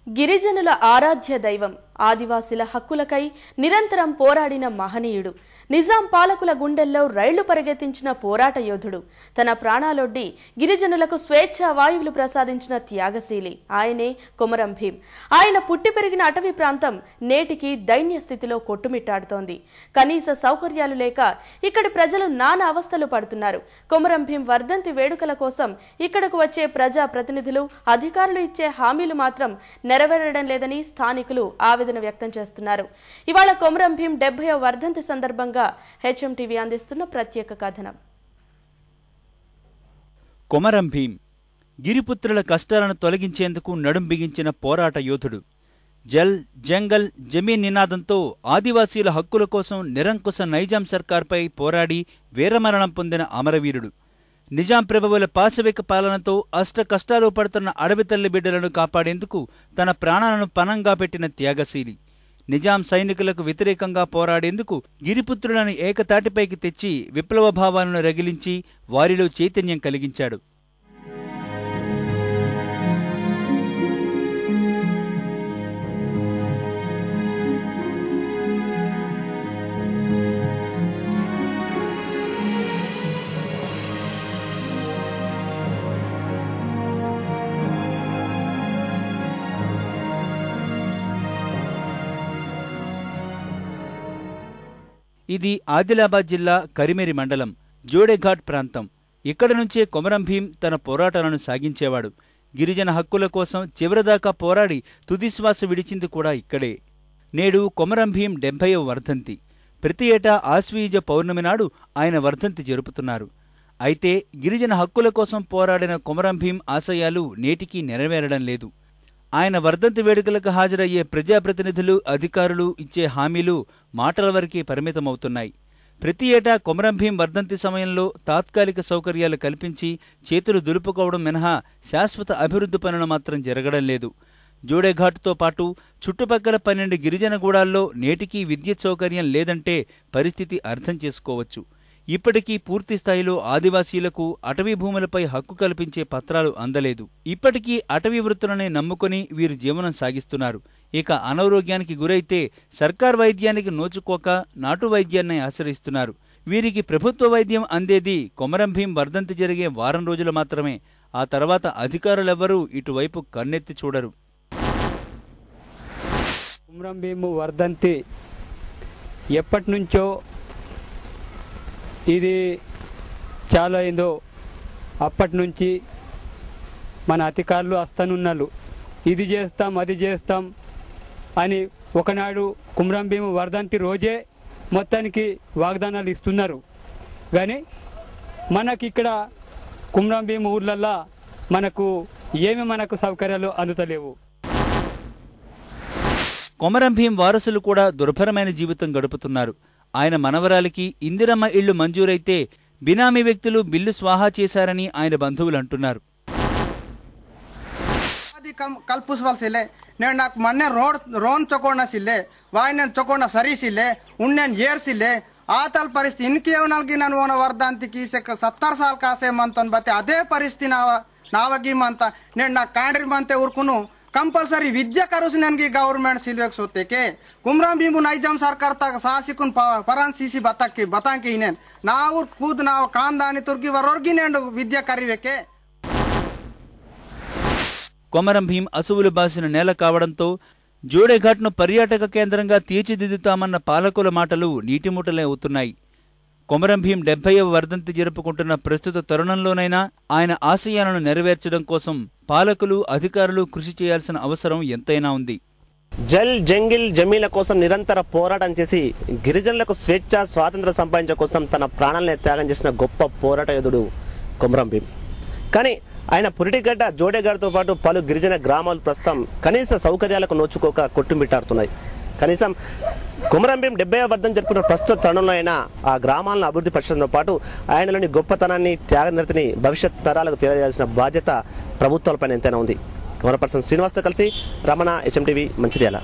గిరిజనుల ఆరాధ్య దైవం ఆదివాసీల హక్కులకై నిరంతరం పోరాడిన మహనీయుడు నిజాం పాలకుల గుండెల్లో రైళ్లు పరిగెత్తించిన పోరాట యోధుడు తన ప్రాణాలొడ్డి గిరిజనులకు స్వేచ్ఛా వాయువులు ప్రసాదించిన త్యాగశీలి ఆయనే కొమరం భీం ఆయన పుట్టి పెరిగిన అటవీ ప్రాంతం నేటికి దైన్య స్థితిలో కొట్టుమిట్టాడుతోంది కనీస సౌకర్యాలు లేక ఇక్కడి ప్రజలు నానా అవస్థలు పడుతున్నారు కొమరం భీం వర్ధంతి వేడుకల కోసం ఇక్కడకు వచ్చే ప్రజా ప్రతినిధులు అధికారులు ఇచ్చే హామీలు మాత్రం నెరవేరడం లేదని స్థానికులు ఆవేదన వ్యక్తం చేస్తున్నారు ఇవాళ కొమరం భీం 70వ వర్ధంతి సందర్భంగా హెచ్ఎంటీవీ అందిస్తున్న ప్రత్యేక కథనం కొమరం భీం గిరిపుత్రుల కష్టాలను తొలగించేందుకు నడుం బిగించిన పోరాట యోధుడు జల్ జంగల్ జమీన్ నినాదంతో ఆదివాసీల హక్కుల కోసం నిరంకుశ నైజాం సర్కార్పై పోరాడి వీరమరణం పొందిన అమరవీరుడు నిజాం ప్రభువుల పాశవిక పాలనతో అష్ట కష్టాలు పడుతున్న అడవి తల్లి బిడ్డలను కాపాడేందుకు తన ప్రాణాలను పణంగా పెట్టిన త్యాగశీలి నిజాం సైనికులకు వ్యతిరేకంగా పోరాడేందుకు గిరిపుత్రులను ఏకతాటిపైకి తెచ్చి విప్లవ భావాలను రగిలించి వారిలో చైతన్యం కలిగించాడు ఇది ఆదిలాబాద్ జిల్లా కరిమేరి మండలం జోడేఘాట్ ప్రాంతం ఇక్కడ నుంచే కొమరం భీం తన పోరాటాలను సాగించేవాడు గిరిజన హక్కుల కోసం చివరిదాకా పోరాడి తుదిశ్వాస విడిచింది కూడా ఇక్కడే నేడు కొమరం భీం 70వ వర్ధంతి ప్రతి ఏటా ఆశ్వీజ పౌర్ణమి నాడు ఆయన వర్ధంతి జరుపుతున్నారు అయితే గిరిజన హక్కుల కోసం పోరాడిన కొమరం భీం ఆశయాలు నేటికీ నెరవేరడం లేదు ఆయన వర్ధంతి వేడుకలకు హాజరయ్యే ప్రజాప్రతినిధులు అధికారులు ఇచ్చే హామీలు మాటల వరకే పరిమితమవుతున్నాయి ప్రతి ఏటా కొమరం భీం వర్ధంతి సమయంలో తాత్కాలిక సౌకర్యాలు కల్పించి చేతులు దులుపుకోవడం మినహా శాశ్వత అభివృద్ధి పనులు మాత్రం జరగడం లేదు జోడేఘాట్తో పాటు చుట్టుపక్కల 12 గిరిజన గూడాల్లో నేటికీ విద్యుత్ సౌకర్యం లేదంటే పరిస్థితి అర్థం చేసుకోవచ్చు ఇప్పటికీ పూర్తి స్థాయిలో ఆదివాసీలకు అటవీ భూములపై హక్కు కల్పించే పత్రాలు అందలేదు ఇప్పటికీ అటవీ వృత్తులనే నమ్ముకుని వీరు జీవనం సాగిస్తున్నారు ఇక అనారోగ్యానికి గురైతే సర్కార్ వైద్యానికి నోచుకోక నాటు వైద్యాన్ని ఆశ్రయిస్తున్నారు వీరికి ప్రభుత్వ వైద్యం అందేది కొమరం భీం వర్ధంతి జరిగే వారం రోజులు మాత్రమే ఆ తర్వాత అధికారులెవ్వరూ ఇటువైపు కన్నెత్తి చూడరు కొమరం భీం వర్ధంతి ఎప్పటి నుంచో ఇది చాలా ఏందో అప్పటి నుంచి మన అధికారులు వస్తానున్నారు ఇది చేస్తాం అది చేస్తాం అని ఒకనాడు కొమరం భీం వర్ధంతి రోజే మొత్తానికి వాగ్దానాలు ఇస్తున్నారు కానీ మనకి ఇక్కడ కొమరం భీం ఊర్లల్లో మనకు సౌకర్యాలు అందుతలేవు కొమరం భీం వారసులు కూడా దుర్భరమైన జీవితం గడుపుతున్నారు ఆయన మనవరాలికి ఇందిరమ్మ ఇళ్లు మంజూరైతే బినామీ వ్యక్తులు బిల్లు స్వాహా చేశారని ఆయన బంధువులు అంటున్నారు ಕಲ್ಪಿಸವಲ್ಸಿಲ್ಲ నేను నాకు ಮೊನ್ನೆ ರೋನ್ ತಗೊಂಡಿಲ್ಲ ವಾಯ್ನ ತಗೊಂಡ ಸರಿಸಿಲ್ಲ ಉಣ್ಣೆನ್ ಏರ್ಸಿಲ್ಲ ಆತಲ್ ಪರಿಸ್ಥಿತಿ ಇನ್ಕೇವನಲ್ಗಿ ನಾನು ಓನ ವರ್ಧಂತಿకి 70 ಸಾಲ ಕಾಸೇಮಂತ ಬತ್ತೆ ಅದೇ ಪರಿಸ್ಥಿತಿ ನಾವಗಿಮಂತ నేను నాకు ಕಾಂಡ್ರಿ ಮಂತೆ ಉರ್ಕುನು कंपल्सरी विद्या करूस ननगी गवर्नमेंट सिलेक्ट होते के कुमरम भीम नैजाम सरकार तक सासिकुन परान सीसी बताके इनेन नाउ खुद नाव खानदानी तुर्की वरोर्गी नेंड विद्या करिवेके కొమరం భీం అసువులు బాసిన నేల కావడంతో జోడేఘాట్ను పర్యాటక కేంద్రంగా తీర్చిదిద్దుతామన్న పాలకుల మాటలు నీటిముటలే అవుతున్నాయి కొమరం భీం 70వ వర్ధంతి జరుపుకుంటున్న ప్రస్తుత తరుణంలోనైనా ఆయన ఆశయాలను నెరవేర్చడం కోసం పాలకులు అధికారులు కృషి చేయాల్సిన అవసరం ఎంతైనా ఉంది జల్ జంగిల్ జమీల కోసం నిరంతర పోరాటం చేసి గిరిజనులకు స్వేచ్ఛ స్వాతంత్ర్యం సంపాదించడం కోసం తన ప్రాణాలను త్యాగం చేసిన గొప్ప పోరాట యోధుడు కొమరం భీం కానీ ఆయన పురిటిగడ్డ జోడేఘాట్తో పాటు పలు గిరిజన గ్రామాలు ప్రస్తుతం కనీస సౌకర్యాలకు నోచుకోక కొట్టుమిట్టాడుతున్నాయి కనీసం కొమరం భీం 70వ వర్ధంతి జరుపుకున్న ప్రస్తుత తరుణంలో అయినా ఆ గ్రామాలను అభివృద్ధి పరచడంతో పాటు ఆయనలోని గొప్పతనాన్ని త్యాగనిరతిని భవిష్యత్ తరాలకు తెలియజేయాల్సిన బాధ్యత ప్రభుత్వాలపైన ఎంతైనా ఉంది కెమెరా పర్సన్ శ్రీనివాస్తో కలిసి రమణ హెచ్ఎంటీవీ మంచిర్యాల